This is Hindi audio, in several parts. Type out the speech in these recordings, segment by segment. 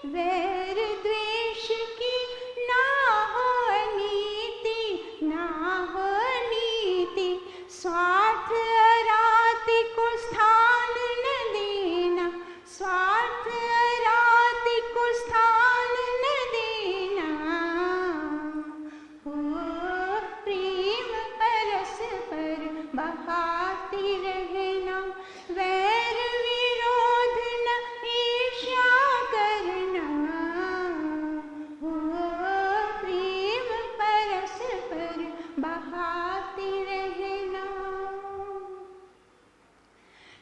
वैर द्वेष की ना हो नीति, ना हो नीति। स्वार्थ अराति को स्थान न देना, स्वार्थ अराति को स्थान न देना। हो प्रेम परस्पर बहाती रहना, वैर विरोध न ईर्ष्या करना। हो प्रेम परस्पर बहाती रहना।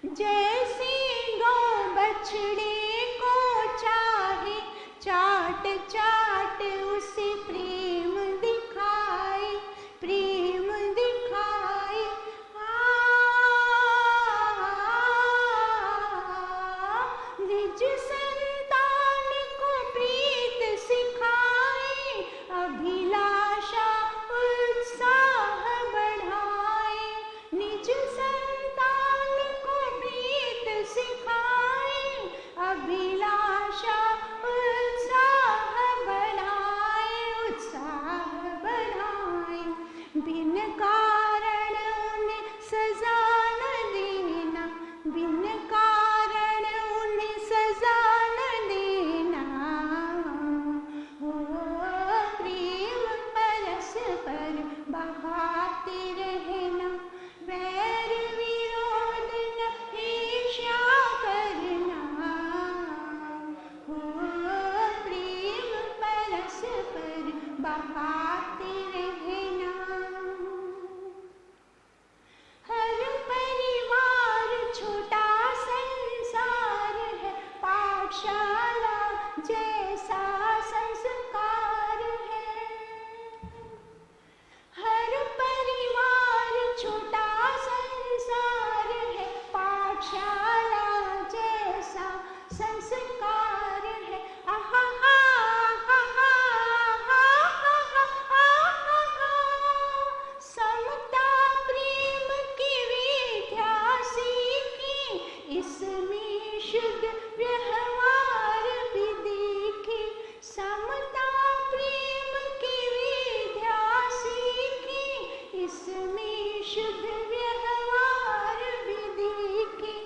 जैसे गौ बछड़े को चाहे, चाट चाट उसे प्रेम दिखाए, प्रेम दिखाए। निज संतान को प्रीत सिखाए, अभिलाषा उत्साह बढ़ाए। निज संतान को प्रीत सिखाए, अभिलाषा उत्साह बढ़ाए, उत्साह बढ़ाए। बिन कारण उन्हें सजा न देना, बिन कारण उन्हें सजा न देना। हो प्रेम परस्पर बहाते रहना, वैर विरोध न ईर्ष्या करना। हो प्रेम परस्पर बहाते रहना। हर परिवार छोटा संसार है, पाठशाला जैसा संस्कार है। हर परिवार छोटा संसार है, पाठशाला जैसा संस्कार है। आहा हा हा हा हा हा। समता प्रेम की विद्या सीखी, इसमें शुद्ध व्यवहार भी देखी। समता प्रेम की विद्या सीखी, इसमें शुद्ध व्यवहार भी देखी।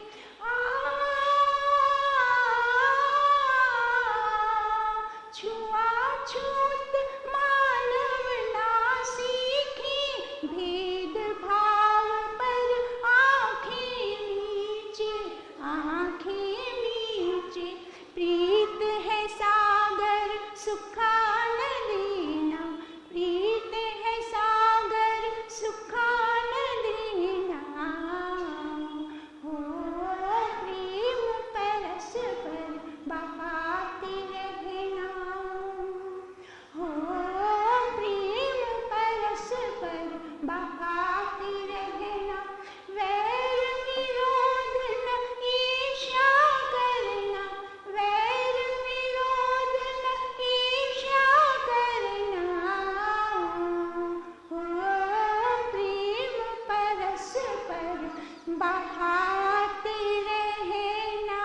छुआछूत मानव ना सीखी, भेद भाव पर आंखें नीचे, आंखें नीचे। प्रीत है सागर सुखा न देना, प्रीत है सागर सुखा न देना। हो प्रेम परस्पर बहाते रहना। हो प्रेम परस्पर बहाते रहना, वैर विरोध न ईर्ष्या करना, वैर विरोध न ईर्ष्या करना। हो प्रेम परस्पर बहाते रहना।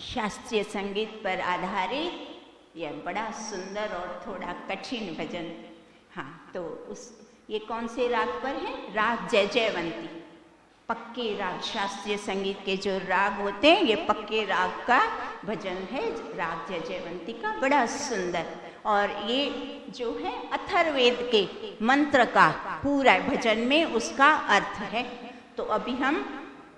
शास्त्रीय संगीत पर आधारित यह बड़ा सुंदर और थोड़ा कठिन भजन। हाँ, तो ये कौन से राग पर है? राग जय जयवंती। पक्के राग, शास्त्रीय संगीत के जो राग होते हैं, ये पक्के राग का भजन है, राग जय जयवंती का, बड़ा सुंदर। और ये जो है अथर्ववेद के मंत्र का पूरा भजन में उसका अर्थ है। तो अभी हम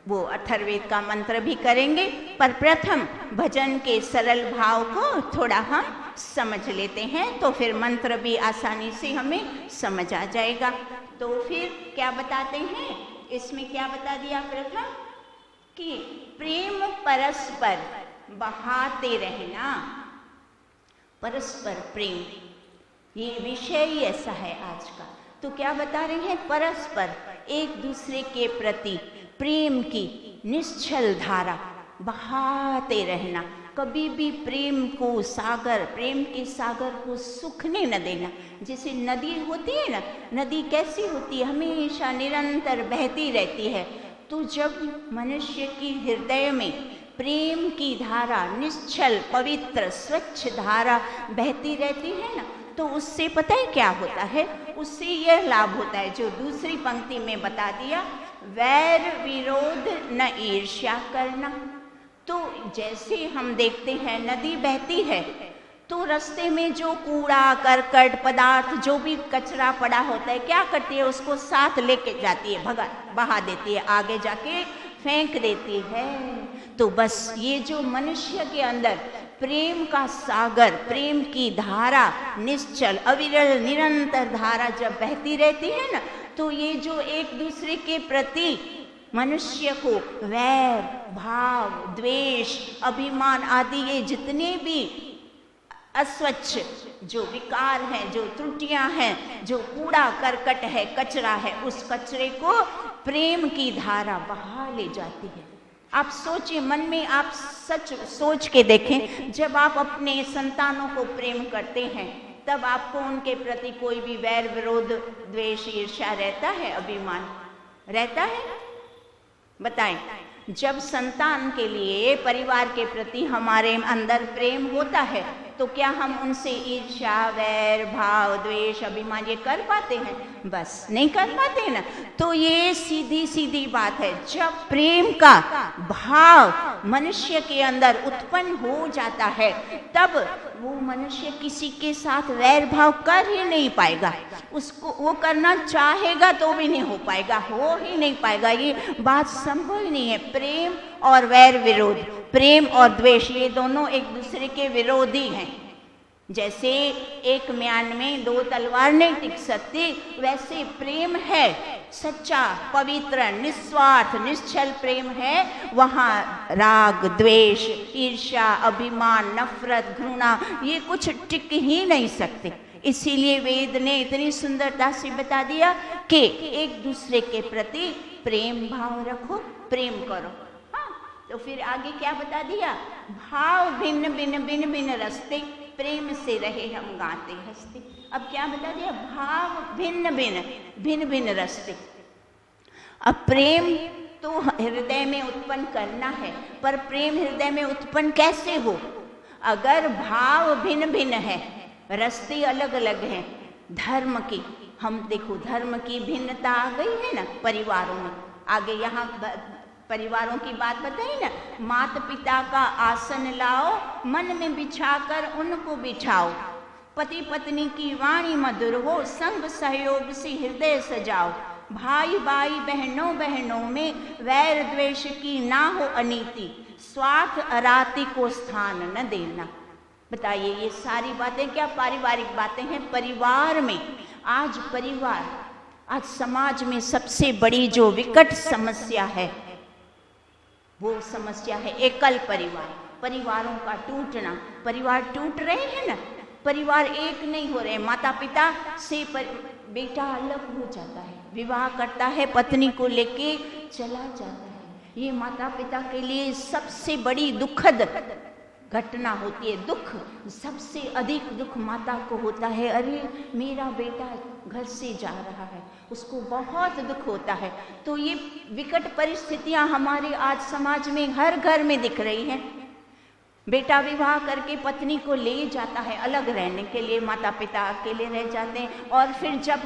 वो अथर्ववेद का मंत्र भी करेंगे, पर प्रथम भजन के सरल भाव को थोड़ा हम समझ लेते हैं, तो फिर मंत्र भी आसानी से हमें समझ आ जाएगा। तो फिर क्या बताते हैं इसमें? क्या बता दिया प्रथम कि प्रेम परस्पर बहाते रहना, परस्पर प्रेम, ये विषय ही ऐसा है आज का। तो क्या बता रहे हैं? परस्पर एक दूसरे के प्रति प्रेम की निश्चल धारा बहाते रहना। कभी भी प्रेम को सागर, प्रेम के सागर को सूखने न देना। जैसे नदी होती है ना, नदी कैसी होती है, हमेशा निरंतर बहती रहती है। तो जब मनुष्य की हृदय में प्रेम की धारा, निश्चल पवित्र स्वच्छ धारा बहती रहती है ना, तो उससे पता है क्या होता है, उससे यह लाभ होता है जो दूसरी पंक्ति में बता दिया, वैर विरोध न ईर्ष्या करना। तो जैसे हम देखते हैं नदी बहती है तो रास्ते में जो कूड़ा करकट पदार्थ, जो भी कचरा पड़ा होता है, क्या करती है, उसको साथ लेके जाती है, बहा देती है, आगे जाके फेंक देती है। तो बस ये जो मनुष्य के अंदर प्रेम का सागर, प्रेम की धारा, निश्चल अविरल निरंतर धारा जब बहती रहती है ना, तो ये जो एक दूसरे के प्रति मनुष्य को वैर भाव, द्वेष, अभिमान आदि ये जितने भी अस्वच्छ जो विकार हैं, जो त्रुटियां हैं, जो कूड़ा करकट है, कचरा है, उस कचरे को प्रेम की धारा बहा ले जाती है। आप सोचिए, मन में आप सच सोच के देखें, जब आप अपने संतानों को प्रेम करते हैं तब आपको उनके प्रति कोई भी वैर विरोध द्वेष ईर्ष्या रहता है, अभिमान रहता है? बताएं। जब संतान के लिए, परिवार के प्रति हमारे अंदर प्रेम होता है तो क्या हम उनसे ईर्ष्या, वैर भाव, द्वेष, अभिमान ये कर पाते हैं? बस नहीं कर पाते ना। तो ये सीधी सीधी बात है, जब प्रेम का भाव मनुष्य के अंदर उत्पन्न हो जाता है तब वो मनुष्य किसी के साथ वैर भाव कर ही नहीं पाएगा। उसको वो करना चाहेगा तो भी नहीं हो पाएगा, हो ही नहीं पाएगा, ये बात संभव ही नहीं है। प्रेम और वैर विरोध, प्रेम और द्वेष ये दोनों एक दूसरे के विरोधी हैं। जैसे एक म्यान में दो तलवार नहीं टिक सकती, वैसे प्रेम है सच्चा पवित्र निस्वार्थ निश्चल प्रेम है, वहाँ राग द्वेष ईर्ष्या अभिमान नफरत घृणा ये कुछ टिक ही नहीं सकते। इसीलिए वेद ने इतनी सुंदरता से बता दिया कि एक दूसरे के प्रति प्रेम भाव रखो, प्रेम करो। हाँ, तो फिर आगे क्या बता दिया, भाव भिन्न भिन्न भिन्न भिन्न रस्ते, प्रेम से रहे हम गाते हंसते। अब क्या बता दिया, भाव भिन्न भिन्न भिन्न भिन्न रस्ते। अब प्रेम तो हृदय में उत्पन्न करना है, पर प्रेम हृदय में उत्पन्न कैसे हो? अगर भाव भिन्न भिन्न है, रस्ते अलग अलग हैं, धर्म की, हम देखो धर्म की भिन्नता आ गई है ना परिवारों में। आगे यहाँ परिवारों की बात बताई ना, माता पिता का आसन लाओ, मन में बिछाकर उनको बिठाओ, पति पत्नी की वाणी मधुर हो, संग सहयोग से हृदय सजाओ, भाई भाई बहनों बहनों में वैर द्वेष की ना हो अनीति, स्वार्थ अराती को स्थान न देना। बताइए, ये सारी बातें क्या पारिवारिक बातें हैं? परिवार में आज परिवार, आज समाज में सबसे बड़ी जो विकट समस्या है वो समस्या है एकल परिवार, परिवारों का टूटना। परिवार टूट रहे हैं ना, परिवार एक नहीं हो रहे। माता पिता से बेटा अलग हो जाता है, विवाह करता है, पत्नी को लेके चला जाता है। ये माता पिता के लिए सबसे बड़ी दुखद घटना होती है। दुख, सबसे अधिक दुख माता को होता है, अरे मेरा बेटा घर से जा रहा है, उसको बहुत दुख होता है। तो ये विकट परिस्थितियां हमारे आज समाज में हर घर में दिख रही हैं। बेटा विवाह करके पत्नी को ले जाता है अलग रहने के लिए, माता पिता अकेले रह जाते हैं, और फिर जब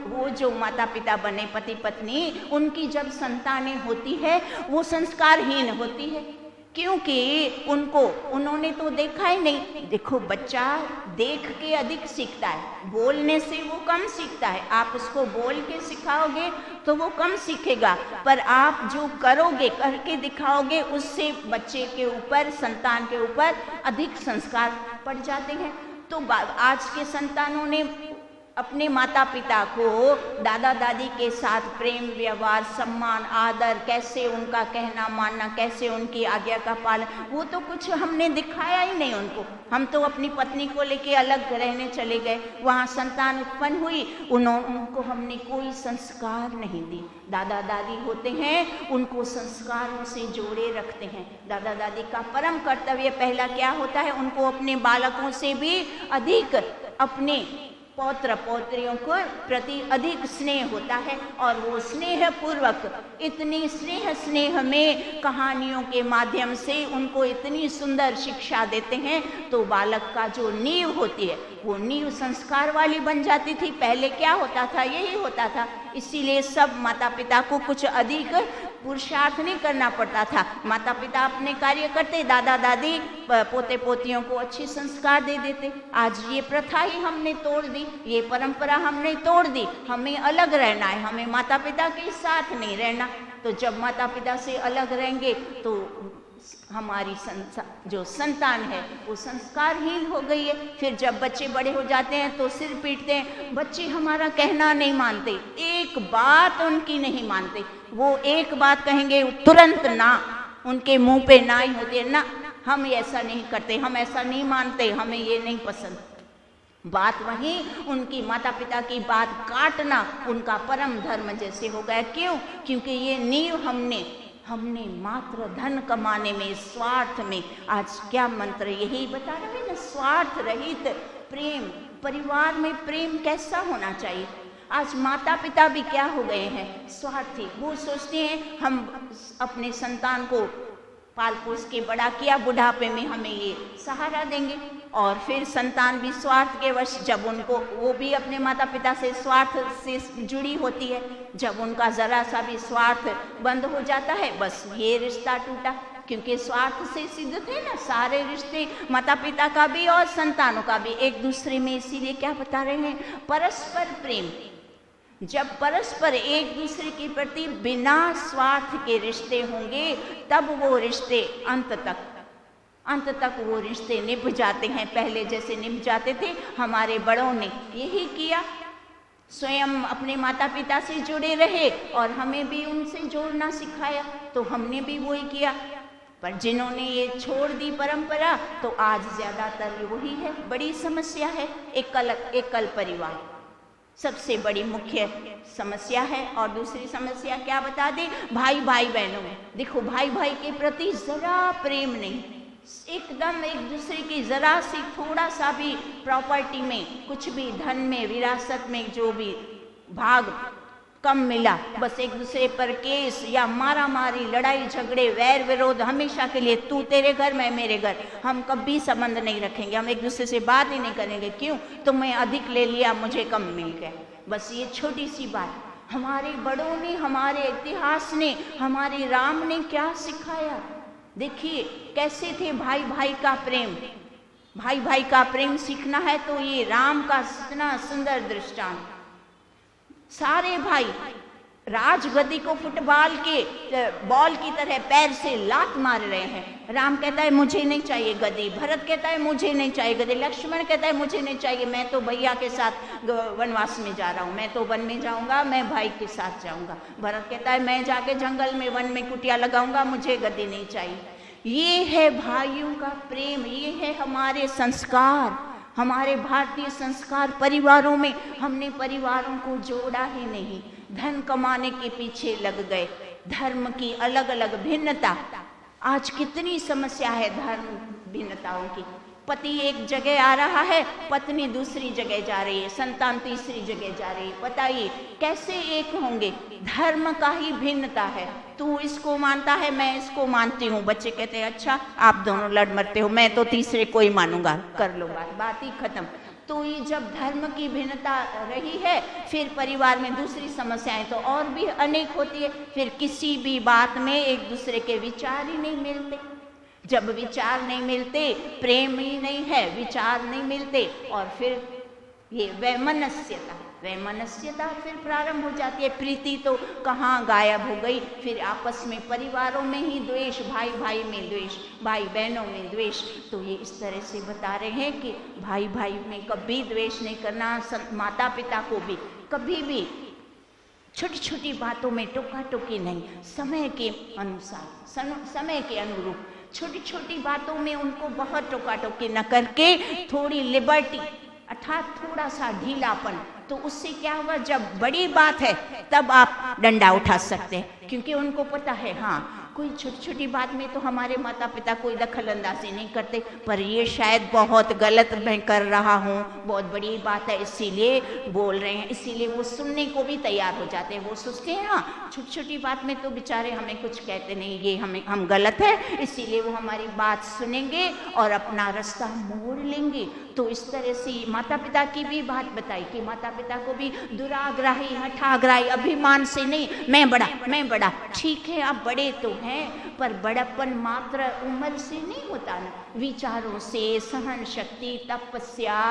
वो जो माता पिता बने पति पत्नी, उनकी जब संतानें होती है वो संस्कारहीन होती है, क्योंकि उन्होंने तो देखा ही नहीं। देखो, बच्चा देख के अधिक सीखता है, बोलने से वो कम सीखता है। आप उसको बोल के सिखाओगे तो वो कम सीखेगा, पर आप जो करोगे, करके दिखाओगे, उससे बच्चे के ऊपर, संतान के ऊपर अधिक संस्कार पड़ जाते हैं। तो आज के संतानों ने अपने माता पिता को दादा दादी के साथ प्रेम व्यवहार सम्मान आदर, कैसे उनका कहना मानना, कैसे उनकी आज्ञा का पालन, वो तो कुछ हमने दिखाया ही नहीं उनको। हम तो अपनी पत्नी को लेके अलग रहने चले गए, वहाँ संतान उत्पन्न हुई, उनको हमने कोई संस्कार नहीं दी। दादा दादी होते हैं, उनको संस्कारों से जोड़े रखते हैं। दादा दादी का परम कर्तव्य पहला क्या होता है, उनको अपने बालकों से भी अधिक अपने पौत्र पौत्रियों को प्रति अधिक स्नेह होता है, और वो स्नेह पूर्वक इतनी स्नेह में कहानियों के माध्यम से उनको इतनी सुंदर शिक्षा देते हैं, तो बालक का जो नींव होती है वो नींव संस्कार वाली बन जाती थी। पहले क्या होता था, यही होता था। इसीलिए सब माता पिता को कुछ अधिक पुरुषार्थ नहीं करना पड़ता था। माता पिता अपने कार्य करते, दादा दादी पोते पोतियों को अच्छे संस्कार दे देते। आज ये प्रथा ही हमने तोड़ दी, ये परंपरा हमने तोड़ दी। हमें अलग रहना है, हमें माता पिता के साथ नहीं रहना। तो जब माता पिता से अलग रहेंगे तो हमारी जो संतान है वो संस्कारहीन हो गई है। फिर जब बच्चे बड़े हो जाते हैं तो सिर पीटते हैं, बच्चे हमारा कहना नहीं मानते, एक बात उनकी नहीं मानते। वो एक बात कहेंगे तुरंत ना, उनके मुंह पे ना ही होती है, ना हम ऐसा नहीं करते, हम ऐसा नहीं मानते, हमें ये नहीं पसंद। बात वही उनकी माता पिता की बात काटना उनका परम धर्म जैसे हो गया। क्यों? क्योंकि ये नींव हमने मात्र धन कमाने में, स्वार्थ में, आज क्या मंत्र यही बता रहे हैं ना, स्वार्थ रहित प्रेम। परिवार में प्रेम कैसा होना चाहिए? आज माता पिता भी क्या हो गए हैं, स्वार्थी। वो सोचते हैं हम अपने संतान को पाल पोस के बड़ा किया, बुढ़ापे में हमें ये सहारा देंगे। और फिर संतान भी स्वार्थ के वश, जब उनको, वो भी अपने माता पिता से स्वार्थ से जुड़ी होती है, जब उनका जरा सा भी स्वार्थ बंद हो जाता है, बस ये रिश्ता टूटा। क्योंकि स्वार्थ से सिद्ध थे ना सारे रिश्ते, माता पिता का भी और संतानों का भी एक दूसरे में। इसीलिए क्या बता रहे हैं, परस्पर प्रेम। जब परस्पर एक दूसरे के प्रति बिना स्वार्थ के रिश्ते होंगे, तब वो रिश्ते अंत तक वो रिश्ते निभ जाते हैं, पहले जैसे निभ जाते थे। हमारे बड़ों ने यही किया, स्वयं अपने माता पिता से जुड़े रहे और हमें भी उनसे जोड़ना सिखाया, तो हमने भी वही किया। पर जिन्होंने ये छोड़ दी परंपरा, तो आज ज्यादातर वही है, बड़ी समस्या है। एकल परिवार सबसे बड़ी मुख्य समस्या है। और दूसरी समस्या क्या बता दें, भाई बहनों में देखो, भाई के प्रति जरा प्रेम नहीं, एकदम एक दूसरे की जरा सी थोड़ा सा भी प्रॉपर्टी में, कुछ भी धन में, विरासत में जो भी भाग कम मिला, बस एक दूसरे पर केस या मारा मारी, लड़ाई झगड़े, वैर विरोध, हमेशा के लिए तू तेरे घर मैं मेरे घर। हम कभी संबंध नहीं रखेंगे, हम एक दूसरे से बात ही नहीं करेंगे। क्यों? तुम्हें अधिक ले लिया, मुझे कम मिल गया। बस ये छोटी सी बात। हमारे बड़ों ने, हमारे इतिहास ने, हमारे राम ने क्या सिखाया? देखिए कैसे थे भाई का प्रेम। भाई का प्रेम सीखना है तो ये राम का इतना सुंदर दृष्टांत। सारे भाई राजगद्दी को फुटबॉल के बॉल की तरह पैर से लात मार रहे हैं। राम कहता है मुझे नहीं चाहिए गद्दी, भरत कहता है मुझे नहीं चाहिए गद्दी, लक्ष्मण कहता है मुझे नहीं चाहिए, मैं तो भैया के साथ वनवास में जा रहा हूँ, मैं तो वन में जाऊंगा, मैं भाई के साथ जाऊंगा। भरत कहता है मैं जाके जंगल में वन में कुटिया लगाऊंगा, मुझे गद्दी नहीं चाहिए। ये है भाइयों का प्रेम, ये है हमारे संस्कार, हमारे भारतीय संस्कार। परिवारों में हमने परिवारों को जोड़ा ही नहीं, धन कमाने के पीछे लग गए। धर्म की अलग अलग भिन्नता, आज कितनी समस्या है धर्म भिन्नताओं की। पति एक जगह आ रहा है, पत्नी दूसरी जगह जा रही है, संतान तीसरी जगह जा रही है। बताइए कैसे एक होंगे? धर्म का ही भिन्नता है। तू इसको मानता है, मैं इसको मानती हूँ। बच्चे कहते हैं अच्छा आप दोनों लड़ मरते हो, मैं तो तीसरे को ही मानूंगा, कर लो बात ही खत्म। तो ये जब धर्म की भिन्नता रही है, फिर परिवार में दूसरी समस्याएं तो और भी अनेक होती है। फिर किसी भी बात में एक दूसरे के विचार ही नहीं मिलते। जब विचार नहीं मिलते, प्रेम ही नहीं है, विचार नहीं मिलते, और फिर ये वैमनस्यता, वैमनस्यता फिर प्रारंभ हो जाती है। प्रीति तो कहाँ गायब हो गई, फिर आपस में परिवारों में ही द्वेष, भाई भाई में द्वेष, भाई बहनों में द्वेष। तो ये इस तरह से बता रहे हैं कि भाई भाई में कभी द्वेष नहीं करना, माता पिता को भी कभी भी छोटी छोटी बातों में टोका टोकी नहीं, समय के अनुसार, समय के अनुरूप छोटी छोटी बातों में उनको बहुत टोका टोकी न करके थोड़ी लिबर्टी अर्थात थोड़ा सा ढीलापन, तो उससे क्या होगा, जब बड़ी बात है तब आप डंडा उठा सकते हैं, क्योंकि उनको पता है हाँ कोई छोटी छोटी बात में तो हमारे माता पिता कोई दखल अंदाजी नहीं करते, पर ये शायद बहुत गलत मैं कर रहा हूँ, बहुत बड़ी बात है इसीलिए बोल रहे हैं, इसीलिए वो सुनने को भी तैयार हो जाते हैं। वो सोचते हैं हाँ छोटी छोटी बात में तो बेचारे हमें कुछ कहते नहीं, ये हम गलत है, इसीलिए वो हमारी बात सुनेंगे और अपना रास्ता मोड़ लेंगे। तो इस तरह से माता पिता की भी बात बताई कि माता पिता को भी दुराग्राही, हठाग्राही, अभिमान से नहीं, मैं बड़ा, ठीक है आप बड़े तो हैं, पर बड़प्पन मात्र उम्र से नहीं होता ना, विचारों से, सहन शक्ति, तपस्या,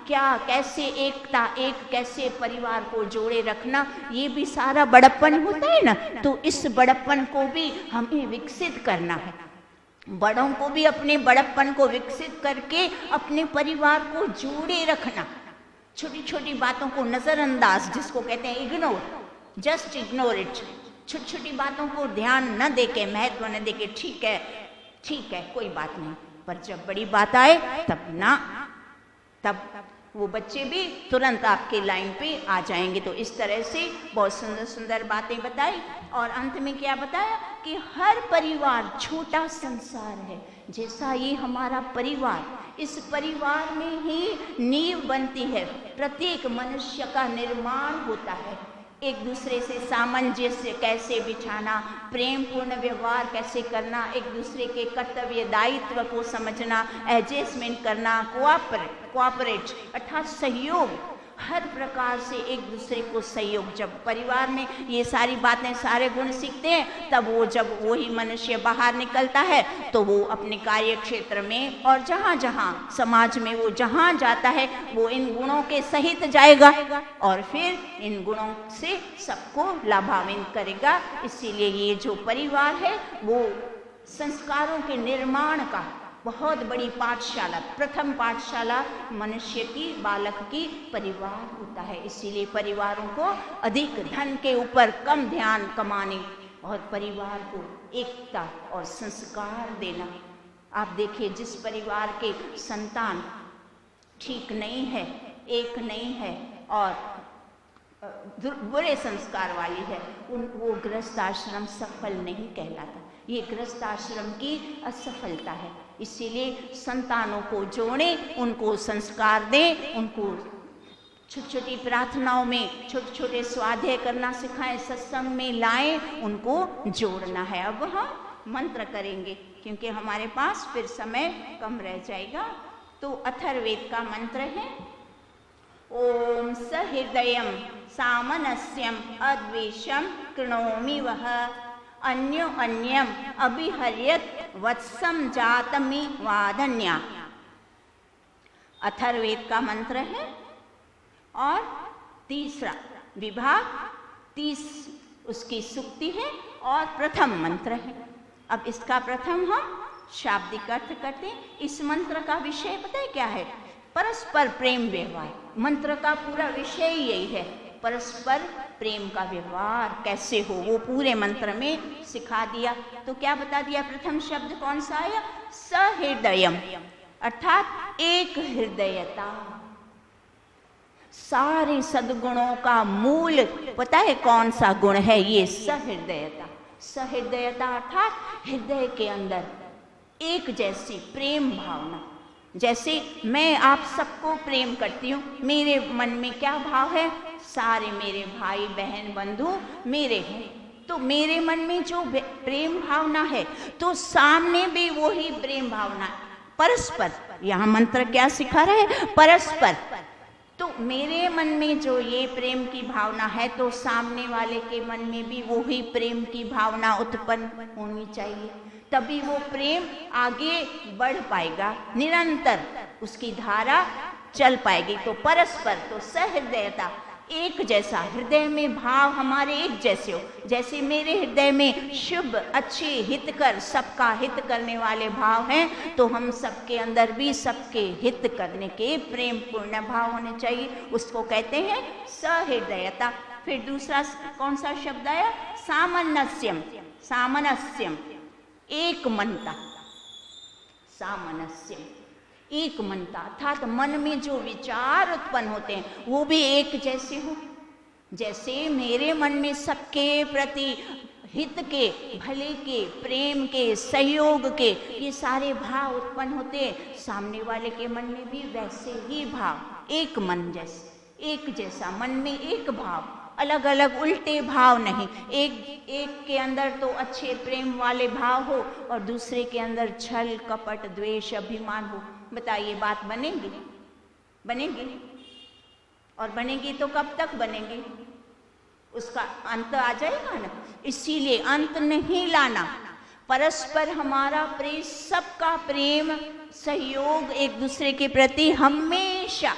क्या कैसे एकता, कैसे परिवार को जोड़े रखना, ये भी सारा बड़प्पन होता है ना। तो इस बड़प्पन को भी हमें विकसित करना है, बड़ों को भी अपने बड़प्पन को विकसित करके अपने परिवार को जोड़े रखना, छोटी छोटी बातों को नज़रअंदाज, जिसको कहते हैं इग्नोर, जस्ट इग्नोर इट, छोटी छोटी बातों को ध्यान न देके, महत्व न देके, ठीक है कोई बात नहीं, पर जब बड़ी बात आए तब वो बच्चे भी तुरंत आपके लाइन पे आ जाएंगे। तो इस तरह से बहुत सुंदर सुंदर बातें बताई और अंत में क्या बताया कि हर परिवार छोटा संसार है, जैसा ये हमारा परिवार, इस परिवार में ही नींव बनती है, प्रत्येक मनुष्य का निर्माण होता है, एक दूसरे से सामंजस्य कैसे बिछाना, प्रेम पूर्ण व्यवहार कैसे करना, एक दूसरे के कर्तव्य दायित्व को समझना, एडजस्टमेंट करना, कोऑपरेट अर्थात सहयोग, हर प्रकार से एक दूसरे को सहयोग। जब परिवार में ये सारी बातें, सारे गुण सीखते हैं, तब वो जब वही मनुष्य बाहर निकलता है तो वो अपने कार्य क्षेत्र में और जहाँ जहाँ समाज में वो जहाँ जाता है वो इन गुणों के सहित जाएगा और फिर इन गुणों से सबको लाभान्वित करेगा। इसीलिए ये जो परिवार है वो संस्कारों के निर्माण का बहुत बड़ी पाठशाला, प्रथम पाठशाला मनुष्य की, बालक की परिवार होता है। इसीलिए परिवारों को अधिक धन के ऊपर कम ध्यान कमाने और परिवार को एकता और संस्कार देना। आप देखिए जिस परिवार के संतान ठीक नहीं है, एक नहीं है और बुरे संस्कार वाली है, वो गृहस्थ आश्रम सफल नहीं कहलाता। ये गृहस्थ आश्रम की असफलता है। इसीलिए संतानों को जोड़ें, उनको संस्कार दें, उनको छोटी छोटी प्रार्थनाओं में छोटे छोटे स्वाध्याय करना सिखाएं, सत्संग में लाएं, उनको जोड़ना है। अब हम मंत्र करेंगे क्योंकि हमारे पास फिर समय कम रह जाएगा। तो अथर्ववेद का मंत्र है ओम सहृदयम सामनस्यम अद्वेषम कृणोमि वह अन्यो अन्यम अभिहर्यत वत्सम जातमि वाधन्या। अथर्ववेद का मंत्र है और तीसरा विभाग 30 उसकी सूक्ति है और प्रथम मंत्र है। अब इसका प्रथम हम शाब्दिक अर्थ करते हैं। इस मंत्र का विषय पता है क्या है? परस्पर प्रेम व्यवहार। मंत्र का पूरा विषय यही है, परस्पर प्रेम का व्यवहार कैसे हो, वो पूरे मंत्र में सिखा दिया। तो क्या बता दिया? प्रथम शब्द कौन सा आया? सहृदयम, अर्थात एक हृदयता। सारे सद्गुणों का मूल पता है कौन सा गुण है? ये सहृदयता। सहृदयता अर्थात हृदय के अंदर एक जैसी प्रेम भावना। जैसे मैं आप सबको प्रेम करती हूँ, मेरे मन में क्या भाव है? सारे मेरे भाई बहन बंधु मेरे हैं, तो मेरे मन में जो प्रेम भावना है तो सामने भी वही प्रेम भावना। परस्पर, यहाँ मंत्र क्या सिखा रहा है? परस्पर। तो मेरे मन में जो ये प्रेम की भावना है तो सामने वाले के मन में भी वही प्रेम की भावना उत्पन्न होनी चाहिए, तभी वो प्रेम आगे बढ़ पाएगा, निरंतर उसकी धारा चल पाएगी। तो परस्पर, तो सहृदयता, एक जैसा, हृदय में भाव हमारे एक जैसे हो। जैसे मेरे हृदय में शुभ, अच्छे, हितकर, सबका हित करने वाले भाव हैं, तो हम सबके अंदर भी सबके हित करने के प्रेम पूर्ण भाव होने चाहिए। उसको कहते हैं सहृदयता। फिर दूसरा कौन सा शब्द आया? सामनस्यम। सामनस्यम, एक मनता। सामनस्यम, एक मनता, अर्थात मन में जो विचार उत्पन्न होते हैं वो भी एक जैसे हो। जैसे मेरे मन में सबके प्रति हित के, भले के, प्रेम के, सहयोग के ये सारे भाव उत्पन्न होते हैं, सामने वाले के मन में भी वैसे ही भाव, एक मन जैसे, एक जैसा, मन में एक भाव, अलग अलग उल्टे भाव नहीं। एक के अंदर तो अच्छे प्रेम वाले भाव हो और दूसरे के अंदर छल, कपट, द्वेष, अभिमान हो। बताइए बात बनेगी? बनेगी? और बनेगी तो कब तक बनेगी? उसका अंत आ जाएगा ना। इसीलिए अंत नहीं लाना, परस्पर हमारा प्रेम, सबका प्रेम, सहयोग एक दूसरे के प्रति हमेशा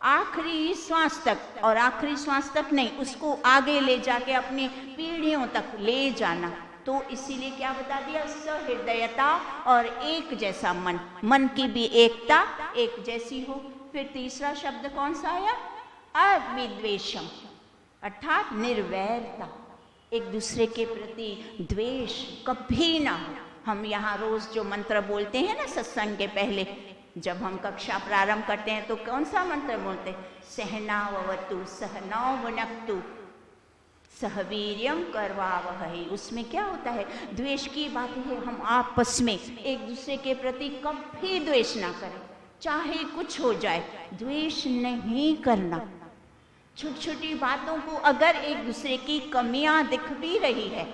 आखिरी श्वास तक, और आखिरी श्वास तक नहीं, उसको आगे ले जाके अपनी पीढ़ियों तक ले जाना। तो इसीलिए क्या बता दिया? सहृदयता और एक जैसा मन, मन की भी एकता एक जैसी हो। फिर तीसरा शब्द कौन सा आया? अविद्वेषम, अर्थात निर्वैरता, एक दूसरे के प्रति द्वेष कभी ना हो। हम यहाँ रोज जो मंत्र बोलते हैं ना सत्संग के पहले, जब हम कक्षा प्रारंभ करते हैं तो कौन सा मंत्र बोलते हैं? सहनावतु सहनौ भुनक्तु सहवीर्यम करवावहै। उसमें क्या होता है? द्वेष की बात है, हम आपस में एक दूसरे के प्रति कभी द्वेष ना करें, चाहे कुछ हो जाए, द्वेष नहीं करना। छोटी छोटी बातों को अगर एक दूसरे की कमियां दिख भी रही है,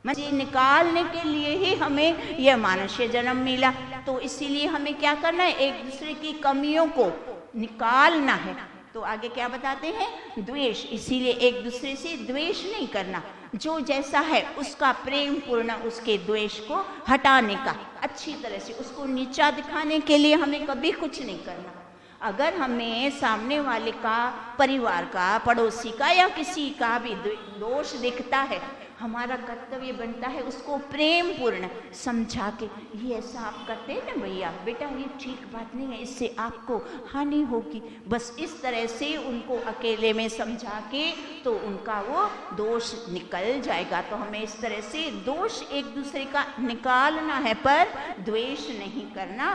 मुझे निकालने के लिए ही हमें यह मनुष्य जन्म मिला, तो इसीलिए हमें क्या करना है? एक दूसरे की कमियों को निकालना है। तो आगे क्या बताते हैं? द्वेष। इसीलिए एक दूसरे से द्वेष नहीं करना, जो जैसा है उसका प्रेम पूर्ण उसके द्वेष को हटाने का, अच्छी तरह से उसको नीचा दिखाने के लिए हमें कभी कुछ नहीं करना। अगर हमें सामने वाले का, परिवार का, पड़ोसी का या किसी का भी दोष दिखता है, हमारा कर्तव्य बनता है उसको प्रेम पूर्ण समझा के, ये ऐसा आप करते हैं ना भैया, बेटा ये ठीक बात नहीं है, इससे आपको हानि होगी। बस इस तरह से उनको अकेले में समझा के तो उनका वो दोष निकल जाएगा। तो हमें इस तरह से दोष एक दूसरे का निकालना है, पर द्वेष नहीं करना।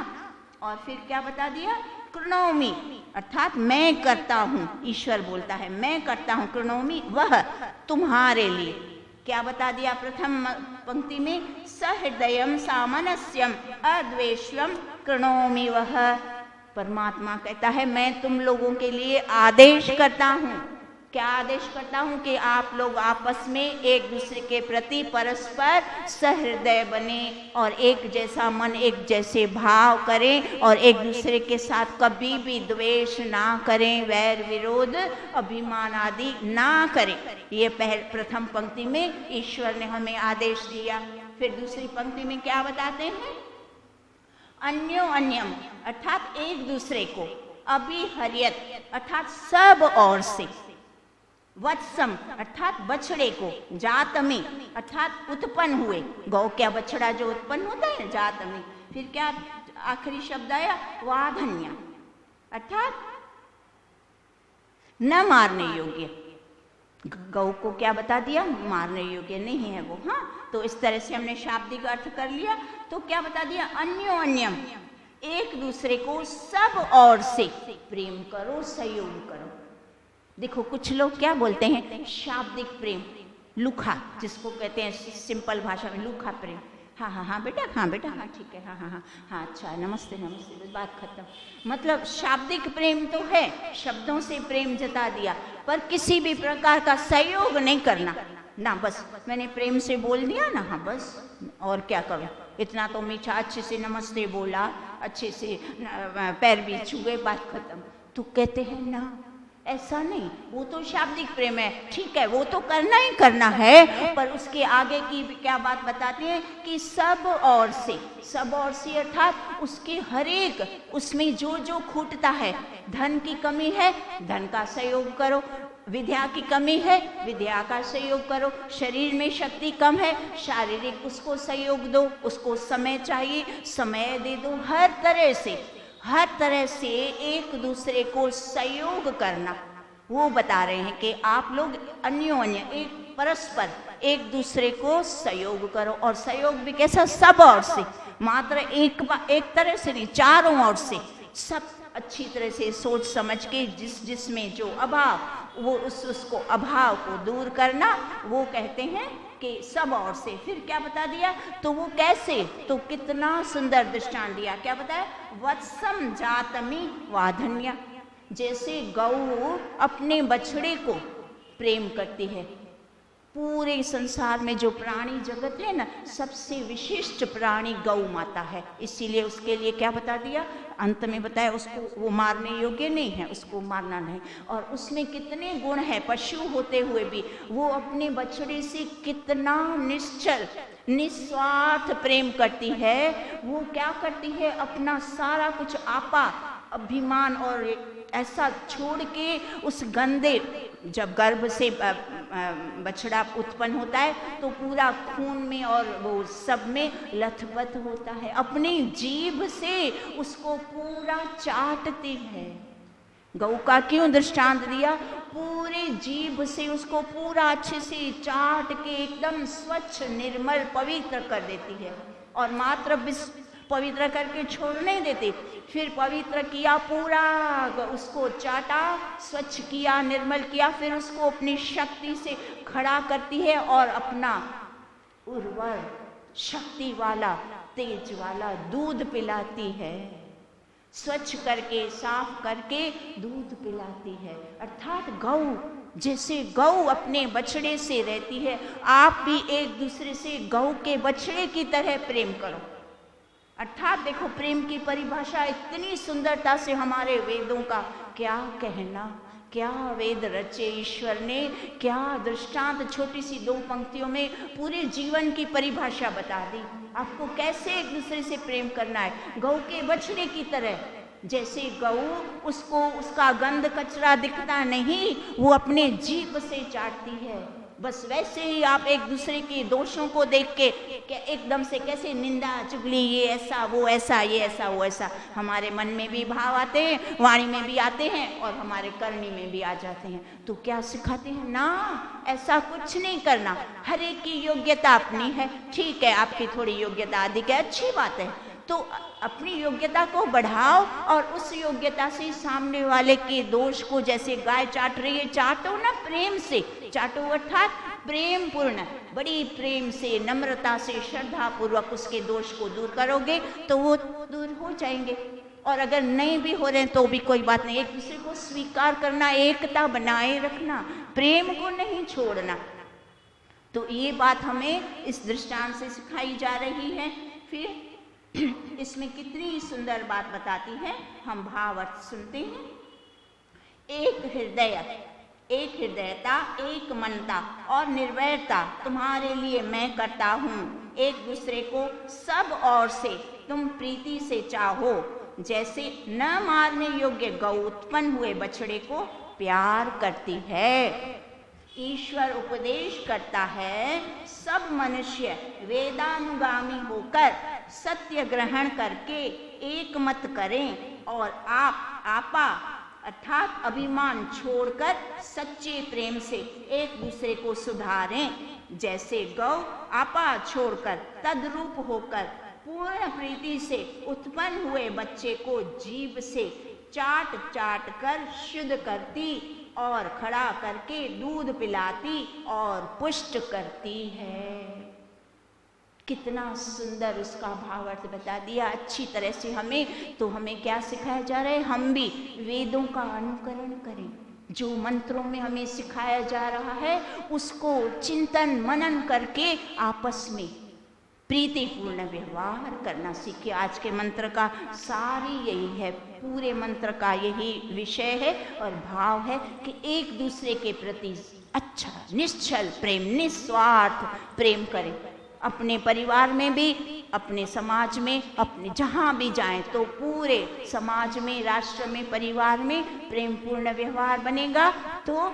और फिर क्या बता दिया? कृणोमि, अर्थात मैं करता हूँ। ईश्वर बोलता है मैं करता हूँ, कृणोमि वह तुम्हारे लिए। क्या बता दिया प्रथम पंक्ति में? सहृदयम सामनस्यम अद्वेष्यम कृणोमि वह। परमात्मा कहता है मैं तुम लोगों के लिए आदेश करता हूँ। क्या आदेश करता हूँ? कि आप लोग आपस में एक दूसरे के प्रति परस्पर सहृदय बने और एक जैसा मन, एक जैसे भाव करें और एक दूसरे के साथ कभी भी द्वेष ना करें, वैर विरोध, अभिमान आदि ना करें। ये प्रथम पंक्ति में ईश्वर ने हमें आदेश दिया। फिर दूसरी पंक्ति में क्या बताते हैं? अन्यो अन्यम, अर्थात एक दूसरे को, अभिहर्यत, अर्थात सब ओर से, वत्सम, अर्थात बछड़े को, जातमी, अर्थात उत्पन्न हुए, गौ क्या बछड़ा जो उत्पन्न होता है, जातमी। फिर क्या आखिरी शब्द आया? वाधन्या, अर्थात न मारने योग्य। गौ को क्या बता दिया? मारने योग्य नहीं है वो। हाँ, तो इस तरह से हमने शाब्दिक अर्थ कर लिया। तो क्या बता दिया? अन्यो अन्यम, एक दूसरे को सब ओर से प्रेम करो, सहयोग करो। देखो कुछ लोग क्या बोलते हैं? शाब्दिक प्रेम, लुखा, जिसको कहते हैं सिंपल भाषा में लुखा प्रेम। हाँ हाँ हाँ बेटा, हाँ बेटा, हाँ ठीक है, हाँ हाँ हाँ हाँ, अच्छा, नमस्ते नमस्ते, बस बात खत्म। मतलब शाब्दिक प्रेम तो है, शब्दों से प्रेम जता दिया, पर किसी भी प्रकार का सहयोग नहीं करना ना। बस मैंने प्रेम से बोल दिया ना, हाँ बस, और क्या करूँ, इतना तो मीठा, अच्छे से नमस्ते बोला, अच्छे से पैर भी छुए, बात खत्म। तो कहते हैं ना, ऐसा नहीं, वो तो शाब्दिक प्रेम है, ठीक है, वो तो करना ही करना है, पर उसके आगे की क्या बात बताते हैं? कि सब ओर से, सब ओर से अर्थात उसके हर एक, उसमें जो जो खूटता है, धन की कमी है, धन का सहयोग करो, विद्या की कमी है, विद्या का सहयोग करो। शरीर में शक्ति कम है, शारीरिक उसको सहयोग दो, उसको समय चाहिए, समय दे दो। हर तरह से एक दूसरे को सहयोग करना, वो बता रहे हैं कि आप लोग अन्योन्य एक परस्पर एक दूसरे को सहयोग करो। और सहयोग भी कैसा? सब ओर से, मात्र एक तरह से नहीं, चारों ओर से सब अच्छी तरह से सोच समझ के जिसमें जो अभाव, वो उसको अभाव को दूर करना, वो कहते हैं कि सब ओर से। फिर क्या बता दिया? तो वो कैसे? तो कितना सुंदर दृष्टांत दिया। क्या बताया? वत्सम जातमी वाधन्या, जैसे गौ अपने बछड़े को प्रेम करती है। पूरे संसार में जो प्राणी जगत है ना, सबसे विशिष्ट प्राणी गौ माता है। इसीलिए उसके लिए क्या बता दिया? अंत में बताया उसको वो मारने योग्य नहीं है, उसको मारना नहीं। और उसमें कितने गुण है, पशु होते हुए भी वो अपने बछड़े से कितना निश्चल निस्वार्थ प्रेम करती है। वो क्या करती है? अपना सारा कुछ आपा अभिमान और ऐसा छोड़ के उस गंदे, जब गर्भ से बछड़ा उत्पन्न होता है तो पूरा खून में और वो सब में लथपथ होता है, अपनी जीभ से उसको पूरा चाटती है। गौ का क्यों दृष्टांत दिया? पूरे जीभ से उसको पूरा अच्छे से चाट के एकदम स्वच्छ निर्मल पवित्र कर देती है। और मात्र पवित्र करके छोड़ नहीं देती, फिर पवित्र किया, पूरा उसको चाटा, स्वच्छ किया, निर्मल किया, फिर उसको अपनी शक्ति से खड़ा करती है और अपना उर्वर शक्ति वाला तेज वाला दूध पिलाती है। स्वच्छ करके साफ करके दूध पिलाती है। अर्थात गौ, जैसे गौ अपने बछड़े से रहती है, आप भी एक दूसरे से गौ के बछड़े की तरह प्रेम करो। अर्थात देखो, प्रेम की परिभाषा इतनी सुंदरता से हमारे वेदों का क्या कहना, क्या वेद रचे ईश्वर ने, क्या दृष्टांत छोटी सी 2 पंक्तियों में पूरे जीवन की परिभाषा बता दी। आपको कैसे एक दूसरे से प्रेम करना है, गौ के बछड़े की तरह। जैसे गौ, उसको उसका गंध कचरा दिखता नहीं, वो अपने जीभ से चाटती है, बस वैसे ही आप एक दूसरे के दोषों को देख के एकदम से कैसे निंदा चुगली, ये ऐसा वो ऐसा, ये ऐसा वो ऐसा, हमारे मन में भी भाव आते हैं, वाणी में भी आते हैं और हमारे करनी में भी आ जाते हैं। तो क्या सिखाते हैं ना, ऐसा कुछ नहीं करना। हर एक की योग्यता अपनी है, ठीक है, आपकी थोड़ी योग्यता अधिक है, अच्छी बात है, तो अपनी योग्यता को बढ़ाओ और उस योग्यता से सामने वाले के दोष को, जैसे गाय चाट रही है, चाटो ना, प्रेम से चाटो। अर्थात प्रेम पूर्ण, बड़ी प्रेम से, नम्रता से, श्रद्धा पूर्वक उसके दोष को दूर करोगे तो वो दूर हो जाएंगे। और अगर नहीं भी हो रहे तो भी कोई बात नहीं, एक दूसरे को स्वीकार करना, एकता बनाए रखना, प्रेम को नहीं छोड़ना। तो ये बात हमें इस दृष्टांत से सिखाई जा रही है। फिर इसमें कितनी सुंदर बात बताती है, हम भाव अर्थ सुनते हैं। एक हृदय, एक हृदयता, एक मनता और निर्वैरता तुम्हारे लिए मैं करता हूँ। एक दूसरे को सब ओर से तुम प्रीति से चाहो, जैसे न मारने योग्य गौ उत्पन्न हुए बछड़े को प्यार करती है। ईश्वर उपदेश करता है, सब मनुष्य वेदानुगामी होकर सत्य ग्रहण करके एक मत करें और आपा अर्थात अभिमान छोड़कर सच्चे प्रेम से एक दूसरे को सुधारें। जैसे गौ आपा छोड़कर तद्रूप होकर पूर्ण प्रीति से उत्पन्न हुए बच्चे को जीभ से चाट चाट कर शुद्ध करती और खड़ा करके दूध पिलाती और पुष्ट करती है। कितना सुंदर उसका भावार्थ बता दिया अच्छी तरह से हमें। तो हमें क्या सिखाया जा रहा है, हम भी वेदों का अनुकरण करें। जो मंत्रों में हमें सिखाया जा रहा है उसको चिंतन मनन करके आपस में प्रीतिपूर्ण व्यवहार करना सीखिए। आज के मंत्र का सारी यही है, पूरे मंत्र का यही विषय है और भाव है कि एक दूसरे के प्रति अच्छा निश्चल प्रेम, निस्वार्थ प्रेम करें। अपने परिवार में भी, अपने समाज में, अपने जहाँ भी जाएं तो पूरे समाज में, राष्ट्र में, परिवार में प्रेमपूर्ण व्यवहार बनेगा तो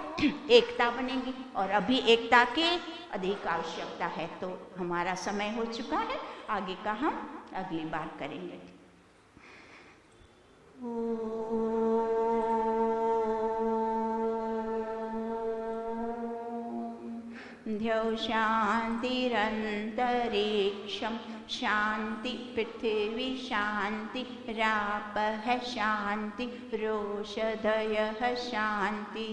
एकता बनेगी। और अभी एकता की अधिक आवश्यकता है। तो हमारा समय हो चुका है, आगे का हम अगली बार करेंगे। द्यौ शान्तिरन्तरिक्षं शान्ति पृथिवी शान्ति रापः शान्ति रोषधयः शान्ति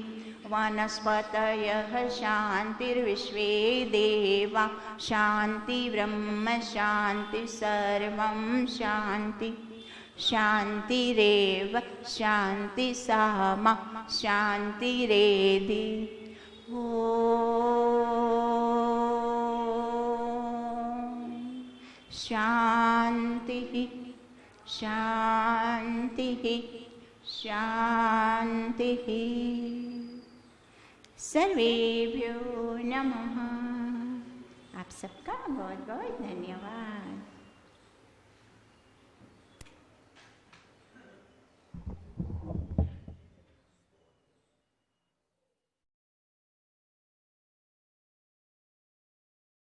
वनस्पतयः शान्तिर्विश्वे देवा शान्ति ब्रह्म शान्ति सर्वं शान्ति शान्तिरेव शान्ति सामा शान्तिरेधि। शान्तिः शान्तिः शान्तिः। सर्वेभ्यो नमः। आप सबका बहुत बहुत धन्यवाद।